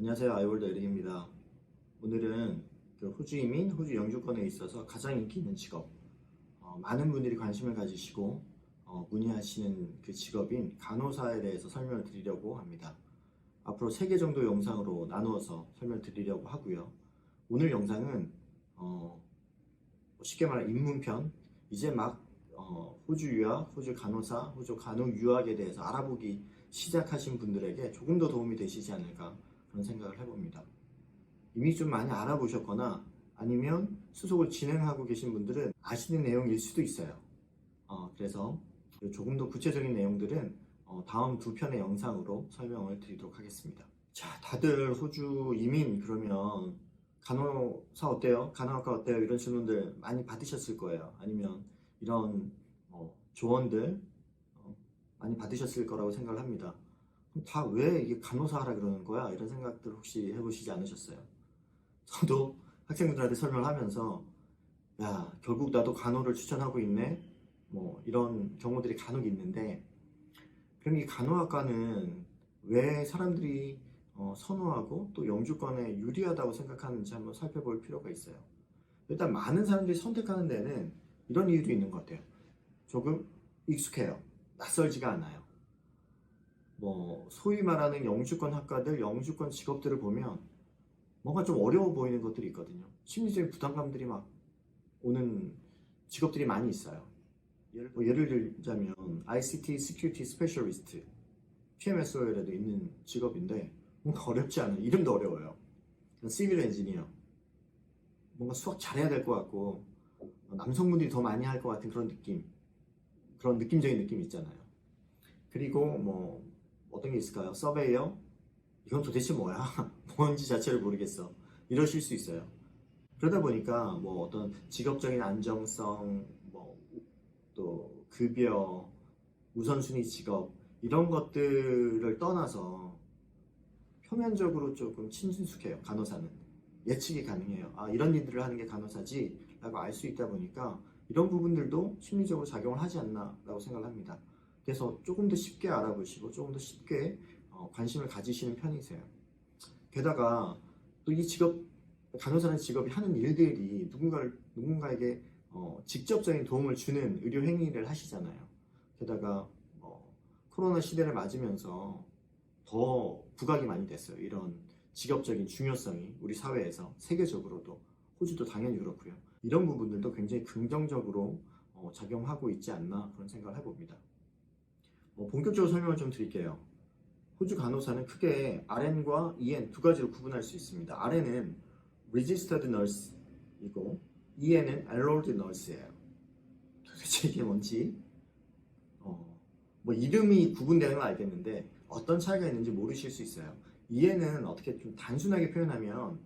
안녕하세요. 아이월드 에릭입니다. 오늘은 호주 이민, 호주 영주권에 있어서 가장 인기 있는 직업, 많은 분들이 관심을 가지시고 문의하시는 그 직업인 간호사에 대해서 설명을 드리려고 합니다. 앞으로 3개 정도 영상으로 나누어서 설명을 드리려고 하고요. 오늘 영상은 쉽게 말해 입문편, 이제 막 호주 유학, 호주 간호사, 호주 간호 유학에 대해서 알아보기 시작하신 분들에게 조금 더 도움이 되시지 않을까 그런 생각을 해봅니다. 이미 좀 많이 알아보셨거나 아니면 수속을 진행하고 계신 분들은 아시는 내용일 수도 있어요. 그래서 조금 더 구체적인 내용들은 다음 2편의 영상으로 설명을 드리도록 하겠습니다. 자, 다들 호주 이민 그러면 간호사 어때요? 간호학과 어때요? 이런 질문들 많이 받으셨을 거예요. 아니면 이런 조언들 많이 받으셨을 거라고 생각을 합니다. 다 왜 이게 간호사 하라 그러는 거야? 이런 생각들 혹시 해보시지 않으셨어요? 저도 학생분들한테 설명을 하면서 야, 결국 나도 간호를 추천하고 있네? 뭐 이런 경우들이 간혹 있는데, 그럼 이 간호학과는 왜 사람들이 선호하고 또 영주권에 유리하다고 생각하는지 한번 살펴볼 필요가 있어요. 일단 많은 사람들이 선택하는 데는 이런 이유도 있는 것 같아요. 조금 익숙해요. 낯설지가 않아요. 소위 말하는 영주권 학과들, 영주권 직업들을 보면 뭔가 좀 어려워 보이는 것들이 있거든요. 심리적인 부담감들이 막 오는 직업들이 많이 있어요. 예를 들자면 ICT Security Specialist, PMSO에도 있는 직업인데 뭔가 어렵지 않아요. 이름도 어려워요. 시빌 엔지니어, 뭔가 수학 잘해야 될 것 같고 남성분들이 더 많이 할 것 같은 그런 느낌, 그런 느낌적인 느낌이 있잖아요. 그리고 어떤 게 있을까요? 서베이어? 이건 도대체 뭐야? 뭔지 자체를 모르겠어. 이러실 수 있어요. 그러다 보니까 어떤 직업적인 안정성, 또 급여, 우선순위 직업 이런 것들을 떠나서 표면적으로 조금 친숙해요. 간호사는 예측이 가능해요. 아, 이런 일들을 하는 게 간호사지 라고 알 수 있다 보니까 이런 부분들도 심리적으로 작용을 하지 않나 라고 생각을 합니다. 그래서 조금 더 쉽게 알아보시고 조금 더 쉽게 관심을 가지시는 편이세요. 게다가 또 이 직업, 간호사라는 직업이 하는 일들이 누군가에게 직접적인 도움을 주는 의료 행위를 하시잖아요. 게다가 코로나 시대를 맞으면서 더 부각이 많이 됐어요. 이런 직업적인 중요성이 우리 사회에서 세계적으로도, 호주도 당연히 그렇고요. 이런 부분들도 굉장히 긍정적으로 작용하고 있지 않나 그런 생각을 해봅니다. 본격적으로 설명을 좀 드릴게요. 호주 간호사는 크게 RN과 EN 두 가지로 구분할 수 있습니다. RN은 Registered Nurse이고 EN은 Enrolled Nurse예요. 도대체 이게 뭔지 이름이 구분되는 건 알겠는데 어떤 차이가 있는지 모르실 수 있어요. EN은 어떻게 좀 단순하게 표현하면,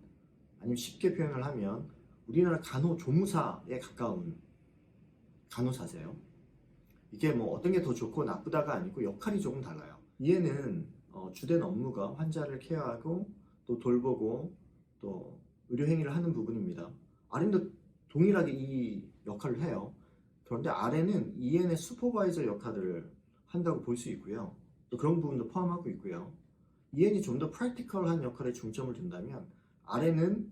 아니면 쉽게 표현을 하면 우리나라 간호조무사에 가까운 간호사세요. 이게 어떤 게 더 좋고 나쁘다가 아니고 역할이 조금 달라요. EN은 주된 업무가 환자를 케어하고 또 돌보고 또 의료 행위를 하는 부분입니다. RN도 동일하게 이 역할을 해요. 그런데 RN은 EN의 슈퍼바이저 역할을 한다고 볼 수 있고요. 또 그런 부분도 포함하고 있고요. EN이 좀 더 프랙티컬한 역할에 중점을 둔다면 RN은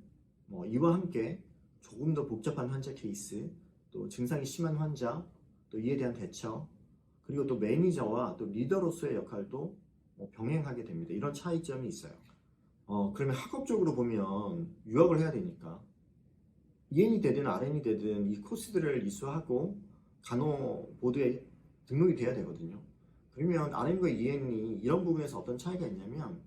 이와 함께 조금 더 복잡한 환자 케이스, 또 증상이 심한 환자, 또 이에 대한 대처, 그리고 또 매니저와 또 리더로서의 역할도 병행하게 됩니다. 이런 차이점이 있어요. 그러면 학업적으로 보면 유학을 해야 되니까 EN이 되든 RN이 되든 이 코스들을 이수하고 간호보드에 등록이 돼야 되거든요. 그러면 RN과 EN이 이런 부분에서 어떤 차이가 있냐면,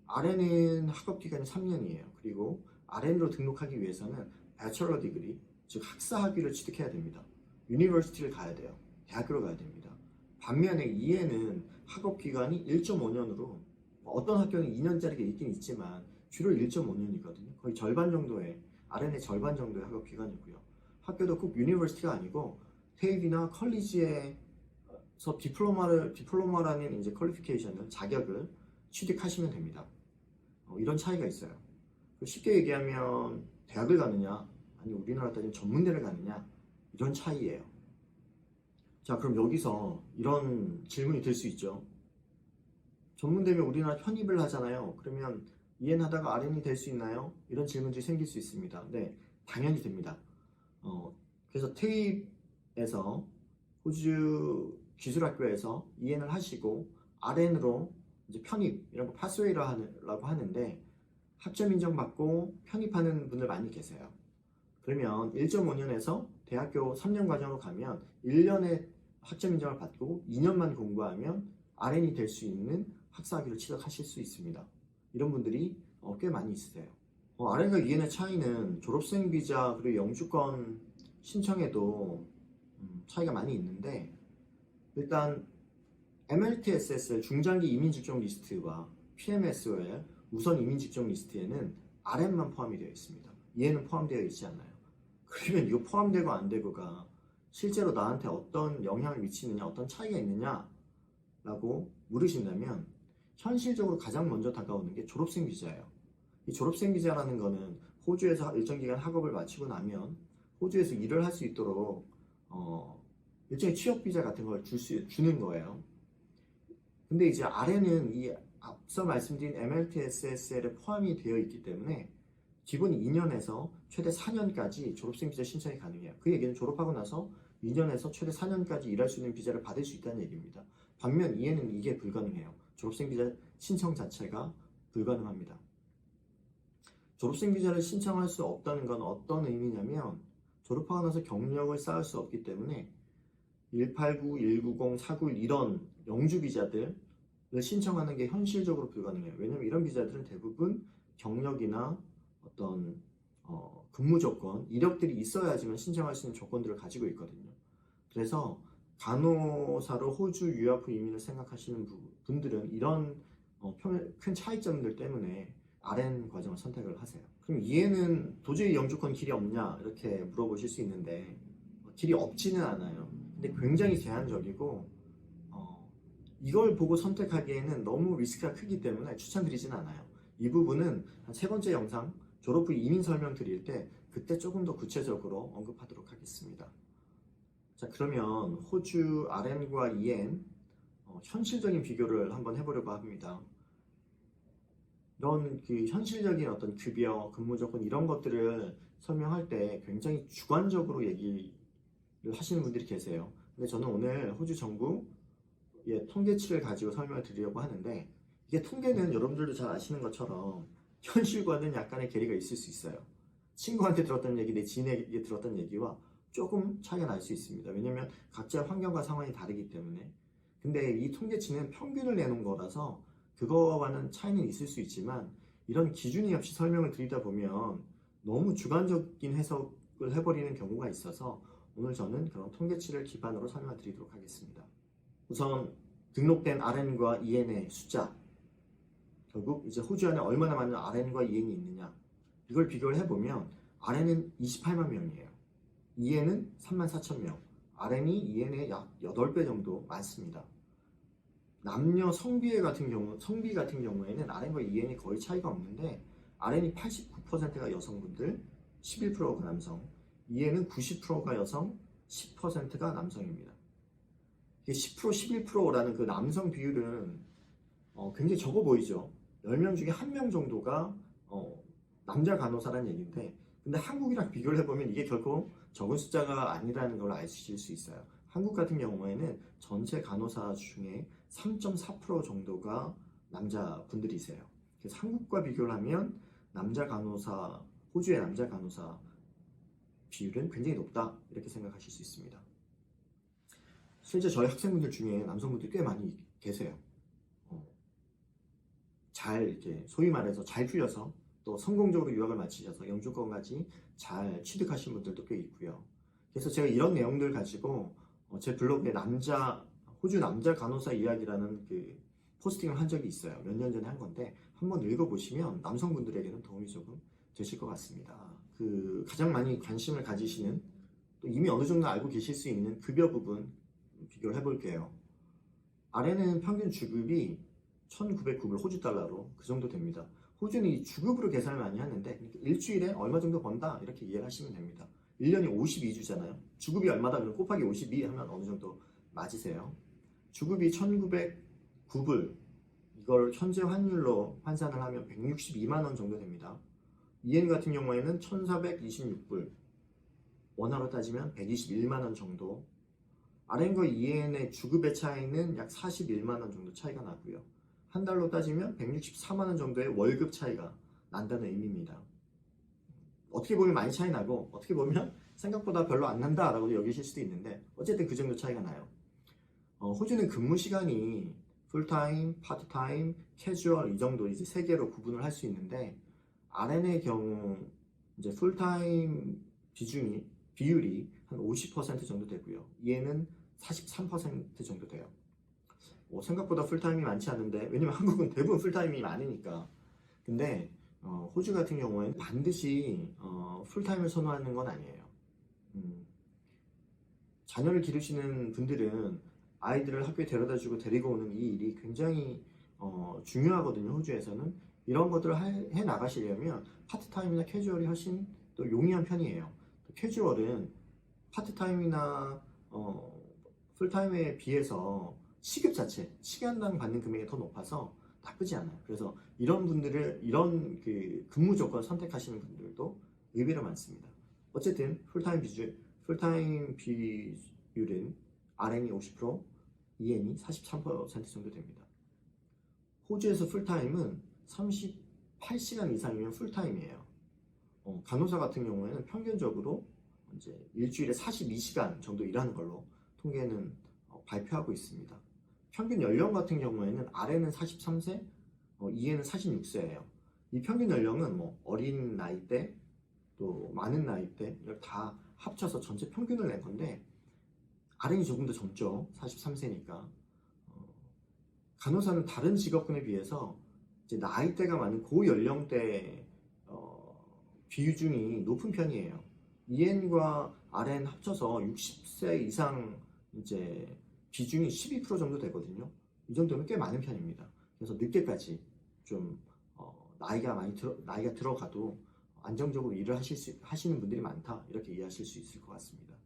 RN은 학업 기간이 3년이에요. 그리고 RN으로 등록하기 위해서는 배철러 디그리, 즉 학사 학위를 취득해야 됩니다. 유니버시티를 가야 돼요. 대학교를 가야 됩니다. 반면에 EN은 학업 기간이 1.5년으로, 어떤 학교는 2년짜리가 있긴 있지만 주로 1.5년이거든요. 거의 절반 정도의, RN의 절반 정도의 학업 기간이고요. 학교도 꼭 유니버시티가 아니고 테이비나 컬리지에서 디플로마라는 이제 퀄리피케이션을, 자격을 취득하시면 됩니다. 이런 차이가 있어요. 쉽게 얘기하면 대학을 가느냐, 아니 우리나라 따지면 전문대를 가느냐, 이런 차이예요. 자, 그럼 여기서 이런 질문이 들 수 있죠. 전문대면 우리나라 편입을 하잖아요. 그러면 EN 하다가 RN이 될 수 있나요? 이런 질문들이 생길 수 있습니다. 네, 당연히 됩니다. 그래서 TÜ입에서 호주 기술학교에서 EN을 하시고 RN으로 이제 편입, 이런 거 파스웨이라고 하는데 학점 인정받고 편입하는 분들 많이 계세요. 그러면 1.5년에서 대학교 3년 과정으로 가면 1년에 학점 인정을 받고 2년만 공부하면 RN이 될 수 있는 학사학위를 취득하실 수 있습니다. 이런 분들이 꽤 많이 있으세요. RN과 EN의 차이는 졸업생 비자 그리고 영주권 신청에도 차이가 많이 있는데, 일단 MLTSS 중장기 이민 직종 리스트와 PMSO의 우선 이민 직종 리스트에는 RN만 포함이 되어 있습니다. EN은 포함되어 있지 않아요. 그러면 이거 포함되고 안 되고가 실제로 나한테 어떤 영향을 미치느냐, 어떤 차이가 있느냐 라고 물으신다면 현실적으로 가장 먼저 다가오는 게 졸업생 비자예요. 이 졸업생 비자라는 거는 호주에서 일정 기간 학업을 마치고 나면 호주에서 일을 할 수 있도록 일종의 취업 비자 같은 걸 주는 거예요. 근데 이제 RN은 이 앞서 말씀드린 MLTSSL에 포함이 되어 있기 때문에 기본 2년에서 최대 4년까지 졸업생 비자 신청이 가능해요. 그 얘기는 졸업하고 나서 2년에서 최대 4년까지 일할 수 있는 비자를 받을 수 있다는 얘기입니다. 반면 EN은 이게 불가능해요. 졸업생 비자 신청 자체가 불가능합니다. 졸업생 비자를 신청할 수 없다는 건 어떤 의미냐면 졸업하고 나서 경력을 쌓을 수 없기 때문에 189, 190, 491 이런 영주 비자들을 신청하는 게 현실적으로 불가능해요. 왜냐면 이런 비자들은 대부분 경력이나 어떤 근무 조건, 이력들이 있어야지만 신청할 수 있는 조건들을 가지고 있거든요. 그래서 간호사로 호주 유학 후 이민을 생각하시는 분들은 이런 큰 차이점들 때문에 RN 과정을 선택을 하세요. 그럼 EN은 도저히 영주권 길이 없냐 이렇게 물어보실 수 있는데 길이 없지는 않아요. 근데 굉장히 제한적이고 이걸 보고 선택하기에는 너무 리스크가 크기 때문에 추천드리진 않아요. 이 부분은 한 세 번째 영상 졸업 후 이민 설명 드릴 때 그때 조금 더 구체적으로 언급하도록 하겠습니다. 자, 그러면 호주 RN과 EN 현실적인 비교를 한번 해보려고 합니다. 이런 그 현실적인 어떤 급여, 근무 조건 이런 것들을 설명할 때 굉장히 주관적으로 얘기를 하시는 분들이 계세요. 근데 저는 오늘 호주 정부의 통계치를 가지고 설명을 드리려고 하는데, 이게 통계는 여러분들도 잘 아시는 것처럼 현실과는 약간의 괴리가 있을 수 있어요. 친구한테 들었던 얘기, 내 지인에게 들었던 얘기와 조금 차이가 날 수 있습니다. 왜냐면 각자 환경과 상황이 다르기 때문에. 근데 이 통계치는 평균을 내놓은 거라서 그거와는 차이는 있을 수 있지만, 이런 기준이 없이 설명을 드리다 보면 너무 주관적인 해석을 해버리는 경우가 있어서 오늘 저는 그런 통계치를 기반으로 설명을 드리도록 하겠습니다. 우선 등록된 RN과 EN의 숫자, 결국 이제 호주 안에 얼마나 많은 RN과 EN이 있느냐, 이걸 비교를 해보면 RN은 28만 명이에요. EN은 34,000명. RN이 EN의 약 8배 정도 많습니다. 남녀 성비 같은 경우에는 RN과 EN이 거의 차이가 없는데, RN이 89%가 여성분들, 11%가 남성, EN은 90%가 여성, 10%가 남성입니다. 10%, 11%라는 그 남성 비율은 굉장히 적어 보이죠. 10명 중에 1명 정도가 남자 간호사라는 얘기인데, 근데 한국이랑 비교를 해보면 이게 결코 적은 숫자가 아니라는 걸 아실 수 있어요. 한국 같은 경우에는 전체 간호사 중에 3.4% 정도가 남자분들이세요. 그래서 한국과 비교를 하면 호주의 남자 간호사 비율은 굉장히 높다, 이렇게 생각하실 수 있습니다. 실제 저희 학생분들 중에 남성분들이 꽤 많이 계세요. 잘 이렇게 소위 말해서 잘 풀려서 또 성공적으로 유학을 마치셔서 영주권까지 잘 취득하신 분들도 꽤 있고요. 그래서 제가 이런 내용들 가지고 제 블로그에 호주 남자 간호사 이야기라는 그 포스팅을 한 적이 있어요. 몇 년 전에 한 건데 한번 읽어보시면 남성분들에게는 도움이 조금 되실 것 같습니다. 그 가장 많이 관심을 가지시는, 또 이미 어느 정도 알고 계실 수 있는 급여 부분 비교를 해볼게요. RN은 평균 주급이 1,909불 호주 달러로 그 정도 됩니다. 호주는 이 주급으로 계산을 많이 하는데 일주일에 얼마 정도 번다 이렇게 이해를 하시면 됩니다. 1년이 52주잖아요. 주급이 얼마다 그러면 곱하기 52 하면 어느 정도 맞으세요. 주급이 1,909불, 이걸 현재 환율로 환산을 하면 162만 원 정도 됩니다. 이엔 같은 경우에는 1426불, 원화로 따지면 121만 원 정도. RM과 EN의 주급의 차이는 약 41만 원 정도 차이가 나고요. 한 달로 따지면 164만 원 정도의 월급 차이가 난다는 의미입니다. 어떻게 보면 많이 차이 나고 어떻게 보면 생각보다 별로 안 난다라고 여기실 수도 있는데 어쨌든 그 정도 차이가 나요. 호주는 근무 시간이 풀타임, 파트타임, 캐주얼 이 정도 이제 세 개로 구분을 할 수 있는데 RN의 경우 이제 풀타임 비율이 한 50% 정도 되고요. EN은 43% 정도 돼요. 생각보다 풀타임이 많지 않은데 왜냐면 한국은 대부분 풀타임이 많으니까. 근데 호주 같은 경우에는 반드시 풀타임을 선호하는 건 아니에요. 자녀를 기르시는 분들은 아이들을 학교에 데려다주고 데리고 오는 이 일이 굉장히 중요하거든요. 호주에서는 이런 것들을 해 나가시려면 파트타임이나 캐주얼이 훨씬 또 용이한 편이에요. 캐주얼은 파트타임이나 풀타임에 비해서 시급 자체, 시간당 받는 금액이 더 높아서 나쁘지 않아요. 그래서 이런 분들을 이런 그 근무 조건 선택하시는 분들도 의외로 많습니다. 어쨌든 풀타임 비율은 RN이 50%, EN이 43% 정도 됩니다. 호주에서 풀타임은 38시간 이상이면 풀타임이에요. 간호사 같은 경우에는 평균적으로 이제 일주일에 42시간 정도 일하는 걸로 통계는 발표하고 있습니다. 평균 연령 같은 경우에는 RN은 43세, EN은 46세예요. 이 평균 연령은 뭐 어린 나이대, 또 많은 나이대 이걸 다 합쳐서 전체 평균을 낸 건데 RN이 조금 더 젊죠. 43세니까. 간호사는 다른 직업군에 비해서 이제 나이대가 많은 고연령대 비중이 높은 편이에요. EN과 RN 합쳐서 60세 이상 이제 비중이 12% 정도 되거든요. 이 정도면 꽤 많은 편입니다. 그래서 늦게까지 좀 나이가 들어가도 안정적으로 일을 하시는 분들이 많다 이렇게 이해하실 수 있을 것 같습니다.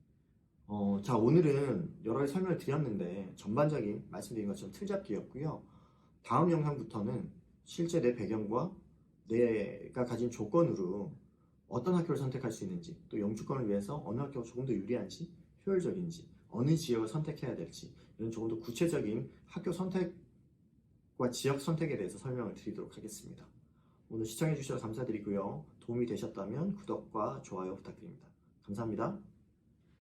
자, 오늘은 여러 가지 설명을 드렸는데 전반적인 말씀드린 것처럼 틀잡기였고요. 다음 영상부터는 실제 내 배경과 내가 가진 조건으로 어떤 학교를 선택할 수 있는지, 또 영주권을 위해서 어느 학교가 조금 더 유리한지, 효율적인지, 어느 지역을 선택해야 될지 이런 조금 더 구체적인 학교 선택과 지역 선택에 대해서 설명을 드리도록 하겠습니다. 오늘 시청해 주셔서 감사드리고요. 도움이 되셨다면 구독과 좋아요 부탁드립니다. 감사합니다.